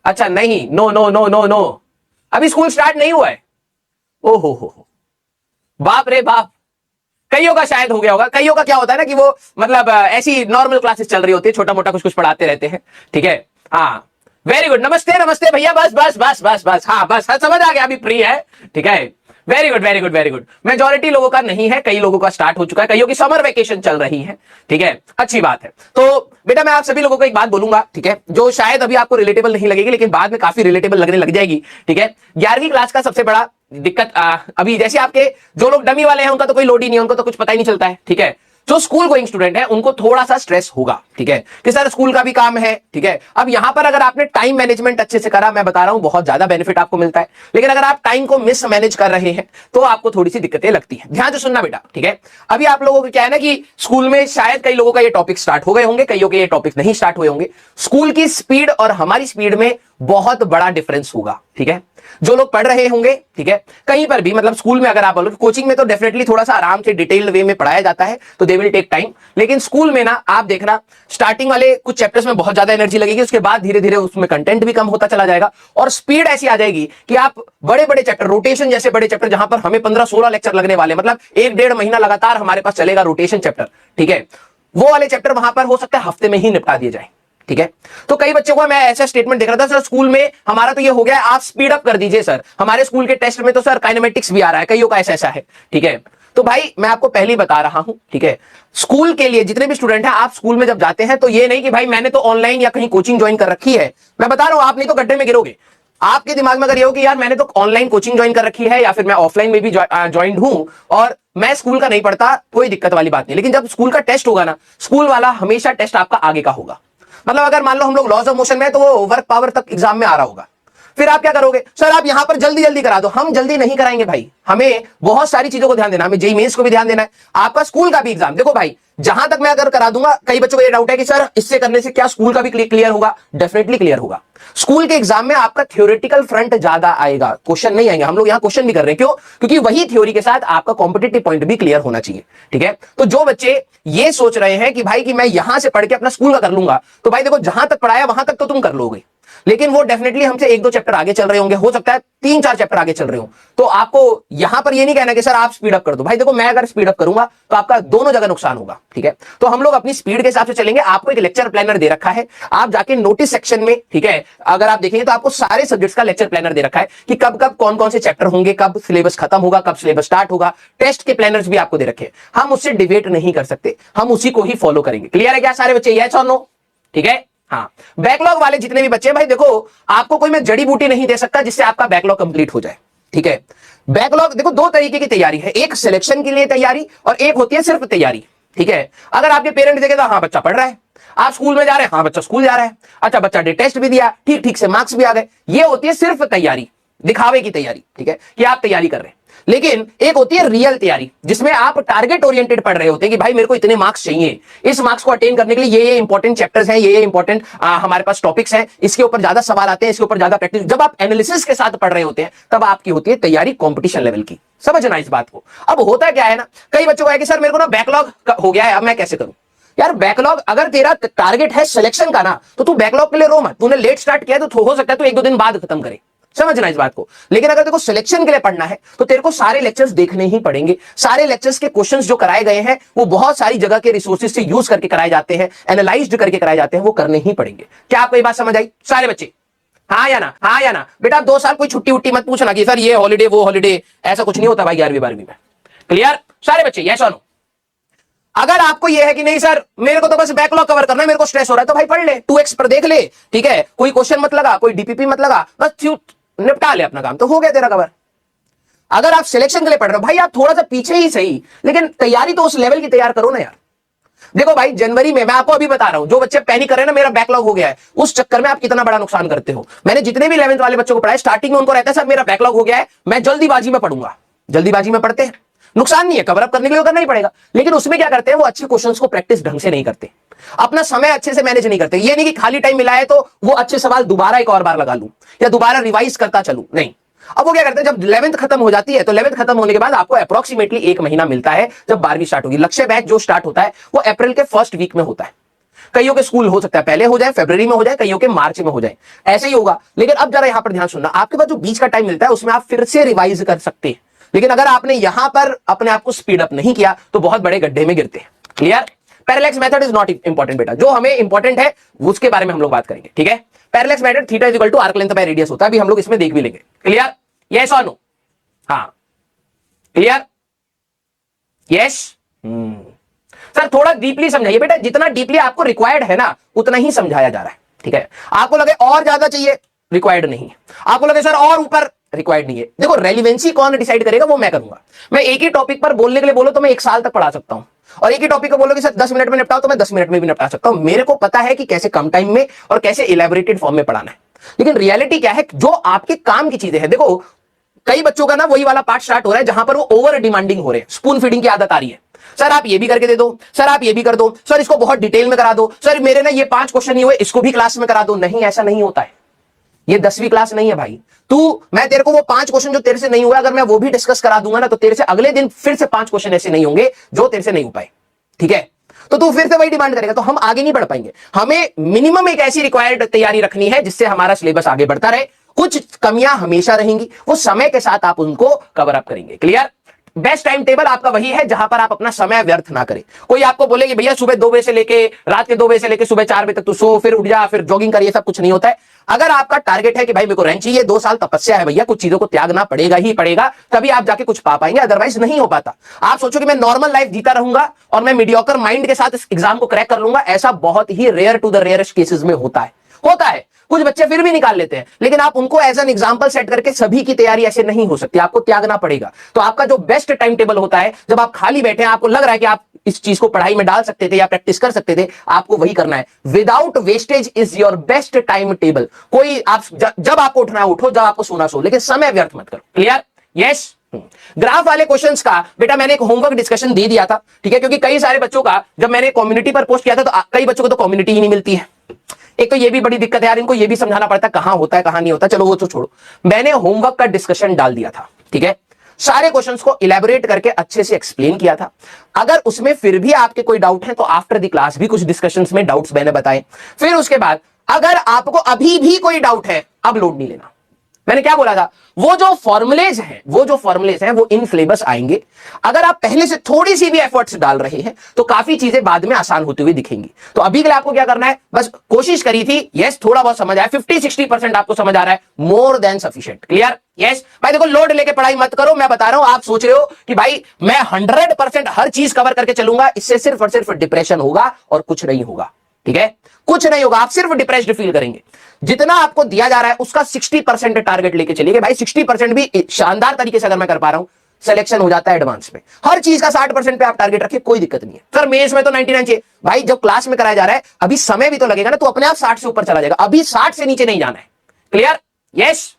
अच्छा नहीं, no no no no no, अभी स्कूल स्टार्ट नहीं हुआ है। ओहो हो, बाप रे बाप। कईयों का शायद हो गया होगा, कईयों का क्या होता है ना कि वो मतलब ऐसी नॉर्मल क्लासेस चल रही होती है, छोटा मोटा कुछ कुछ पढ़ाते रहते हैं, ठीक है। हाँ वेरी गुड, नमस्ते नमस्ते भैया, बस बस बस बस बस, हाँ बस, हाँ समझ आ गया, अभी फ्री है, ठीक है। Very good very good very good. Majority लोगों का नहीं है, कई लोगों का स्टार्ट हो चुका है, कईयों की समर वेकेशन चल रही है, ठीक है, अच्छी बात है। तो बेटा मैं आप सभी लोगों को एक बात बोलूंगा, ठीक है, जो शायद अभी आपको रिलेटेबल नहीं लगेगी लेकिन बाद में काफी रिलेटेबल लगने लग जाएगी, ठीक है। 11वीं क्लास का सबसे बड़ा दिक्कत अभी जैसे आपके जो लोग डमी वाले हैं उनका तो कोई लोड ही नहीं है, उनको तो कुछ पता ही नहीं चलता है, ठीक है। जो स्कूल गोइंग स्टूडेंट है उनको थोड़ा सा स्ट्रेस होगा, ठीक है, कि सर स्कूल का भी काम है, ठीक है। अब यहां पर अगर आपने टाइम मैनेजमेंट अच्छे से करा, मैं बता रहा हूं बहुत ज्यादा बेनिफिट आपको मिलता है, लेकिन अगर आप टाइम को मिस मैनेज कर रहे हैं तो आपको थोड़ी सी दिक्कतें लगती हैं। ध्यान से सुनना बेटा, ठीक है। अभी आप लोगों को क्या है ना कि स्कूल में शायद कई लोगों का ये टॉपिक स्टार्ट हो गए होंगे, कईयों के ये टॉपिक नहीं स्टार्ट हुए होंगे। स्कूल की स्पीड और हमारी स्पीड में बहुत बड़ा डिफरेंस होगा, ठीक है। जो लोग पढ़ रहे होंगे, ठीक है, कहीं पर भी मतलब स्कूल में अगर आप बोलो, कोचिंग में तो डेफिनेटली थोड़ा सा आराम से डिटेल्ड वे में पढ़ाया जाता है तो दे विल टेक टाइम, लेकिन स्कूल में ना आप देखना स्टार्टिंग वाले कुछ चैप्टर्स में बहुत ज्यादा एनर्जी लगेगी, उसके बाद धीरे धीरे उसमें कंटेंट भी कम होता चला जाएगा और स्पीड ऐसी आ जाएगी कि आप बड़े बड़े चैप्टर, रोटेशन जैसे बड़े चैप्टर जहां पर हमें 15-16 लेक्चर लगने वाले, मतलब 1-1.5 महीना लगातार हमारे पास चलेगा रोटेशन चैप्टर, ठीक है, वो वाले चैप्टर वहां पर हो सकता है हफ्ते में ही निपटा दिए जाए, ठीक है। तो कई बच्चों को मैं ऐसा स्टेटमेंट देख रहा था, सर स्कूल में हमारा तो ये हो गया है, आप स्पीड अप कर दीजिए सर, हमारे स्कूल के टेस्ट में तो सर काइनेमेटिक्स भी आ रहा है, कईयों का ऐसा है, ठीक है। तो भाई मैं आपको पहले ही बता रहा हूं, ठीक है, स्कूल के लिए जितने भी स्टूडेंट हैं, आप स्कूल में जब जाते हैं तो ये नहीं कि भाई मैंने तो ऑनलाइन या कहीं कोचिंग ज्वाइन कर रखी है, मैं बता रहा हूं आप नहीं तो गड्ढे में गिरोगे। आपके दिमाग में अगर ये हो कि यार मैंने तो ऑनलाइन कोचिंग ज्वाइन कर रखी है या फिर मैं ऑफलाइन में भी ज्वाइंड हूं और मैं स्कूल का नहीं पढ़ता, कोई दिक्कत वाली बात नहीं, लेकिन जब स्कूल का टेस्ट होगा ना, स्कूल वाला हमेशा टेस्ट आपका आगे का होगा। मतलब अगर मान लो हम लोग लॉज ऑफ मोशन में है तो वो वर्क पावर तक एग्जाम में आ रहा होगा, फिर आप क्या करोगे, सर आप यहां पर जल्दी जल्दी करा दो, हम जल्दी नहीं कराएंगे भाई, हमें बहुत सारी चीजों को ध्यान देना, हमें जेईई मेंस को भी ध्यान देना है, आपका स्कूल का भी एग्जाम। देखो भाई जहां तक मैं अगर करा दूंगा, कई बच्चों को ये डाउट है कि सर इससे करने से क्या स्कूल का भी क्लियर होगा, डेफिनेटली क्लियर होगा। स्कूल के एग्जाम में आपका थ्योरेटिकल फ्रंट ज्यादा आएगा, क्वेश्चन नहीं आएंगे, हम लोग यहां क्वेश्चन भी कर रहे हैं, क्यों, क्योंकि वही थ्योरी के साथ आपका कॉम्पिटिटिव पॉइंट भी क्लियर होना चाहिए, ठीक है। तो जो बच्चे ये सोच रहे हैं कि भाई कि मैं यहां से पढ़ के अपना स्कूल का कर लूंगा, तो भाई देखो जहां तक पढ़ाया वहां तक तो तुम कर लोगे, लेकिन वो डेफिनेटली हमसे 1-2 चैप्टर आगे चल रहे होंगे, हो सकता है 3-4 चैप्टर आगे चल रहे हो, तो आपको यहां पर ये नहीं कहना कि सर आप स्पीड अप कर दो, भाई देखो मैं अगर स्पीड अप करूंगा तो आपका दोनों जगह नुकसान होगा, ठीक है। तो हम लोग अपनी स्पीड के हिसाब से चलेंगे, आपको एक लेक्चर प्लानर दे रखा है, आप जाके नोटिस सेक्शन में, ठीक है, अगर आप देखेंगे तो आपको सारे सब्जेक्ट्स का लेक्चर प्लानर दे रखा है कि कब कब कौन कौन से चैप्टर होंगे, कब सिलेबस खत्म होगा, कब सिलेबस स्टार्ट होगा, टेस्ट के प्लानर्स भी आपको दे रखे हैं, हम उससे डिबेट नहीं कर सकते, हम उसी को ही फॉलो करेंगे। क्लियर है क्या सारे बच्चे, यस और नो, ठीक है। हाँ बैकलॉग वाले जितने भी बच्चे हैं, भाई देखो आपको कोई मैं जड़ी बूटी नहीं दे सकता जिससे आपका बैकलॉग कंप्लीट हो जाए, ठीक है। बैकलॉग देखो 2 तरीके की तैयारी है, एक सिलेक्शन के लिए तैयारी और एक होती है सिर्फ तैयारी, ठीक है। अगर आपके पेरेंट्स देखे तो हाँ बच्चा पढ़ रहा है, आप स्कूल में जा रहे हैं, हाँ बच्चा स्कूल जा रहा है, अच्छा बच्चा ने टेस्ट भी दिया, ठीक ठीक से मार्क्स भी आ गए, ये होती है सिर्फ तैयारी, दिखावे की तैयारी, ठीक है, कि आप तैयारी कर रहे हैं। लेकिन एक होती है रियल तैयारी, जिसमें आप टारगेट ओरिएंटेड पढ़ रहे होते हैं कि भाई मेरे को इतने मार्क्स चाहिए, इस मार्क्स को अटेन करने के लिए ये इंपॉर्टेंट चैप्टर्स हैं, ये इंपॉर्टेंट हमारे पास टॉपिक्स हैं, इसके ऊपर ज्यादा सवाल आते हैं, इसके ऊपर ज्यादा प्रैक्टिस, जब आप एनालिसिस के साथ पढ़ रहे होते हैं तब आपकी होती है तैयारी कॉम्पिटिशन लेवल की। समझना इस बात को। अब होता क्या है ना, कई बच्चों को है कि सर मेरे को ना बैकलॉग हो गया है, अब मैं कैसे करूं। यार बैकलॉग अगर तेरा टारगेट है सिलेक्शन का ना, तो तू बैकलॉग के लिए रो मत, तूने लेट स्टार्ट किया तो हो सकता है तो 1-2 दिन बाद खत्म करे, समझना इस बात को। लेकिन अगर तेरे को सिलेक्शन के लिए पढ़ना है तो तेरे को सारे लेक्चर्स देखने ही पड़ेंगे, सारे लेक्चर्स के क्वेश्चंस जो कराए गए हैं वो बहुत सारी जगह के रिसोर्सेज से यूज करके कराए जाते हैं, एनालाइज्ड करके कराए जाते हैं, वो करने ही पड़ेंगे। क्या आपको ये बात समझ आई सारे बच्चे, हाँ या ना, हाँ या ना। बेटा 2 साल कोई छुट्टी उट्टी मत पूछना कि सर ये हॉलीडे वो हॉलीडे, ऐसा कुछ नहीं होता भाई 11वीं-12वीं में। क्लियर सारे बच्चे, यस और नो। अगर आपको यह है कि नहीं सर मेरे को तो बस बैकलॉग कवर करना है, मेरे को स्ट्रेस हो रहा है, तो भाई पढ़ ले, 2x पर देख ले, ठीक है, कोई क्वेश्चन मत लगा, कोई डीपीपी मत लगा, बस निपटा ले अपना काम, तो हो गया तेरा कवर। अगर आप सिलेक्शन के लिए पढ़ रहे हो भाई आप थोड़ा सा पीछे ही सही, लेकिन तैयारी तो उस लेवल की तैयार करो ना यार। देखो भाई जनवरी में मैं आपको अभी बता रहा हूं, जो बच्चे पैनिक कर रहे हैं ना मेरा बैकलॉग हो गया है, उस चक्कर में आप कितना बड़ा नुकसान करते हो। मैंने जितने भी 11th वाले बच्चों को पढ़ाया, स्टार्टिंग में उनको रहता है सर मेरा बैकलॉग हो गया है, मैं जल्दीबाजी में पढ़ूंगा। जल्दीबाजी में पढ़ते हैं, नुकसान नहीं है, कवर अप करने के लिए करना ही पड़ेगा, लेकिन उसमें क्या करते हैं वो अच्छे क्वेश्चंस को प्रैक्टिस ढंग से नहीं करते, अपना समय अच्छे से मैनेज नहीं करते। ये नहीं कि खाली टाइम मिला है तो वो अच्छे सवाल दोबारा एक और बार लगा लूं या दोबारा रिवाइज करता चलूं, नहीं। अब वो क्या करते हैं, जब 11th खत्म हो जाती है तो 11th खत्म होने के बाद आपको अप्रोक्सीमेटली 1 महीना मिलता है जब 12वीं स्टार्ट होगी। लक्ष्य बैच जो स्टार्ट होता है वो अप्रैल के फर्स्ट वीक में होता है। कईयों के स्कूल हो सकता है पहले हो जाए, फरवरी में हो जाए, कईयों के मार्च में हो जाए, ऐसे ही होगा। लेकिन अब जरा यहां पर ध्यान सुनना, आपके पास जो बीच का टाइम मिलता है उसमें आप फिर से रिवाइज कर सकते हैं, लेकिन अगर आपने यहां पर अपने आप को स्पीड अप नहीं किया तो बहुत बड़े गड्ढे में गिरते हैं। Clear? Parallax method is not important बेटा, जो हमें इंपॉर्टेंट है उसके बारे में हम लोग बात करेंगे। ठीक है? Parallax method theta is equal to arc length by radius होता है, अभी हम लोग इसमें देख भी लेंगे। क्लियर? यस और नो? हाँ, क्लियर? यस। सर थोड़ा डीपली समझाइए बेटा, जितना डीपली आपको रिक्वायर्ड है ना उतना ही समझाया जा रहा है। ठीक है? आपको लगे और ज्यादा चाहिए, रिक्वायर्ड नहीं है। आपको लगे सर और ऊपर, रिक्वायर्ड नहीं है। देखो रेलिवेंसी कौन डिसाइड करेगा वो मैं करूंगा। मैं एक ही टॉपिक पर बोलने के लिए बोलो तो मैं 1 साल तक पढ़ा सकता हूं, और एक ही टॉपिक को बोलो कि सर 10 मिनट में निपटाओ तो मैं 10 मिनट में भी निपटा सकता हूं। मेरे को पता है कि कैसे कम टाइम में और कैसे इलेबोरेटेड फॉर्म में पढ़ाना है। लेकिन रियलिटी क्या है, जो आपके काम की चीजें हैं, देखो कई बच्चों का ना वही वाला पार्ट स्टार्ट हो रहा है जहां पर वो ओवर डिमांडिंग हो रहे हैं, स्पून फीडिंग की आदत आ रही है। सर आप ये भी करके दे दो, सर आप ये भी कर दो, सर इसको बहुत डिटेल में करा दो, सर मेरे ना ये 5 क्वेश्चन नहीं हुए इसको भी क्लास में करा दो। नहीं, ऐसा नहीं होता है। ये 10वीं क्लास नहीं है भाई। मैं तेरे को वो 5 क्वेश्चन जो तेरे से नहीं हुआ अगर मैं वो भी डिस्कस करा दूंगा ना तो तेरे से अगले दिन फिर से 5 क्वेश्चन ऐसे नहीं होंगे जो तेरे से नहीं हो पाए। ठीक है? तो तू फिर से वही डिमांड करेगा तो हम आगे नहीं बढ़ पाएंगे। हमें मिनिमम एक ऐसी रिक्वायर्ड तैयारी रखनी है जिससे हमारा सिलेबस आगे बढ़ता रहे। कुछ कमियां हमेशा रहेंगी, वो समय के साथ आप उनको कवर अप करेंगे। क्लियर? बेस्ट टाइम टेबल आपका वही है जहां पर आप अपना समय व्यर्थ ना करें। कोई आपको बोले कि भैया सुबह 2 बजे से लेके रात के 2 बजे से लेके सुबह 4 बजे तक तू सो, फिर उठ जा, फिर जॉगिंग कर, ये सब कुछ नहीं होता है। अगर आपका टारगेट है कि भाई मेरे को रैंक चाहिए, 2 साल तपस्या है भैया, कुछ चीजों को त्यागना पड़ेगा ही पड़ेगा, तभी आप जाके कुछ पा पाएंगे, अदरवाइज नहीं हो पाता। आप सोचो कि मैं नॉर्मल लाइफ जीता रहूंगा और मैं मीडियोकर माइंड के साथ इस एग्जाम को क्रैक कर लूंगा, ऐसा बहुत ही rare to the rarest cases में होता है। कुछ बच्चे फिर भी निकाल लेते हैं, लेकिन आप उनको एज एन एग्जांपल सेट करके सभी की तैयारी ऐसे नहीं हो सकती, आपको त्यागना पड़ेगा। तो आपका जो बेस्ट टाइम टेबल होता है, जब आप खाली बैठे हैं, आपको लग रहा है कि आप इस चीज को पढ़ाई में डाल सकते थे या प्रैक्टिस कर सकते थे, आपको वही करना है। Without wastage is your best time table. कोई आप जब आपको उठना है उठो, जब आपको सोना सो, लेकिन समय व्यर्थ मत करो। क्लियर? यस। ग्राफ वाले क्वेश्चंस का बेटा मैंने एक होमवर्क डिस्कशन दे दिया था। ठीक है? क्योंकि कई सारे बच्चों का जब मैंने कम्युनिटी पर पोस्ट किया था तो कई बच्चों को तो कम्युनिटी ही नहीं मिलती है। एक तो ये भी बड़ी दिक्कत है यार, इनको ये भी समझाना पड़ता है कहां होता है कहां नहीं होता। चलो वो तो छोड़ो, मैंने होमवर्क का डिस्कशन डाल दिया था। ठीक है? सारे क्वेश्चंस को इलेबोरेट करके अच्छे से एक्सप्लेन किया था। अगर उसमें फिर भी आपके कोई डाउट है तो आफ्टर द क्लास भी कुछ डिस्कशंस में डाउट्स मैंने बताए। फिर उसके बाद अगर आपको अभी भी कोई डाउट है, अब लोड नहीं लेना। मैंने क्या बोला था, वो जो फॉर्मुलेज हैं वो इन सिलेबस आएंगे। अगर आप पहले से थोड़ी सी भी एफर्ट्स डाल रहे हैं तो काफी चीजें बाद में आसान होती हुई दिखेंगी। तो अभी के लिए आपको क्या करना है, बस कोशिश करी थी, यस थोड़ा बहुत समझ आया, 50-60% आपको समझ आ रहा है, more than sufficient. Clear? Yes भाई। देखो लोड लेके पढ़ाई मत करो, मैं बता रहा हूं। आप सोच रहे हो कि भाई मैं 100% हर चीज कवर करके चलूंगा, इससे सिर्फ और सिर्फ डिप्रेशन होगा और कुछ नहीं होगा। ठीक है? कुछ नहीं होगा, आप सिर्फ डिप्रेस्ड फील करेंगे। जितना आपको दिया जा रहा है उसका 60% टारगेट लेके चलिए भाई। 60% भी शानदार तरीके से अगर मैं कर पा रहा हूं, सिलेक्शन हो जाता है एडवांस में। हर चीज का 60% पे आप टारगेट रखिए, कोई दिक्कत नहीं है। सर मेंस में तो 99 चाहिए भाई, जब क्लास में कराया जा रहा है अभी समय भी तो लगेगा ना, तो अपने आप 60 से ऊपर चला जाएगा, अभी 60 से नीचे नहीं जाना है। क्लियर? यस।